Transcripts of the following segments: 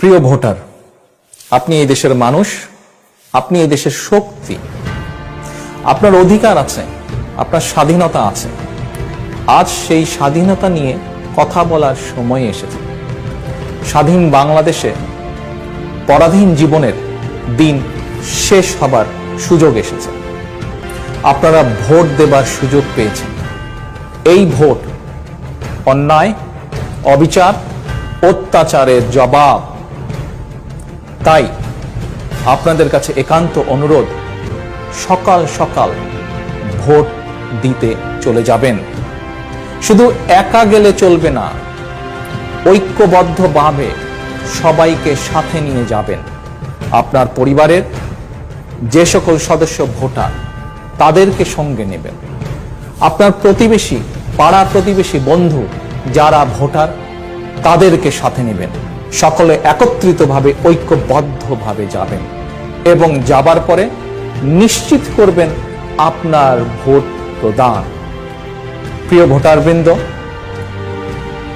প্রিয় ভোটার, আপনি এই দেশের মানুষ, আপনি এই দেশের শক্তি, আপনার অধিকার আছে, আপনার স্বাধীনতা আছে। আজ সেই স্বাধীনতা নিয়ে কথা বলার সময় এসেছে। স্বাধীন বাংলাদেশে পরাধীন জীবনের দিন শেষ হবার সুযোগ এসেছে। আপনারা ভোট দেবার সুযোগ পেয়েছেন। এই ভোট অন্যায়, অবিচার, অত্যাচারের জবাব। তাই আপনাদের কাছে একান্ত অনুরোধ, সকাল সকাল ভোট দিতে চলে যাবেন। শুধু একা গেলে চলবে না, ঐক্যবদ্ধভাবে সবাইকে সাথে নিয়ে যাবেন। আপনার পরিবারের যে সকল সদস্য ভোটার, তাদেরকে সঙ্গে নেবেন। আপনার প্রতিবেশী, পাড়া প্রতিবেশী, বন্ধু যারা ভোটার, তাদেরকে সাথে নেবেন। সকলে একত্রিতভাবে ঐক্যবদ্ধভাবে যাবেন এবং যাবার পরে নিশ্চিত করবেন আপনার ভোট প্রদান। প্রিয় ভোটারবৃন্দ,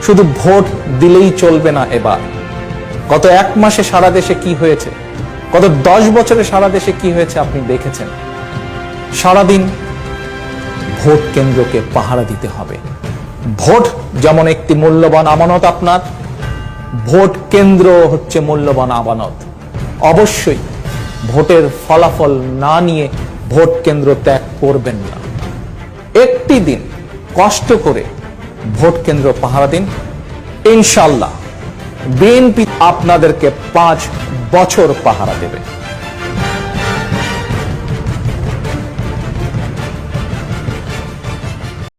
শুধু ভোট দিলেই চলবে না। এবার গত এক মাসে সারা দেশে কি হয়েছে, গত 10 বছরে সারা দেশে কি হয়েছে আপনি দেখেছেন। সারাদিন ভোট কেন্দ্রকে পাহারা দিতে হবে। ভোট যেমন একটি মূল্যবান আমানত, আপনার ভোট কেন্দ্র হচ্ছে মূল্যবান আমানত। অবশ্যই ভোটের ফলাফল না নিয়ে ভোট কেন্দ্র ত্যাগ করবেন না। একটি দিন কষ্ট করে ভোট কেন্দ্র পাহারা দিন। ইনশাআল্লাহ বিএনপি আপনাদেরকে 5 বছর পাহারা দেবে।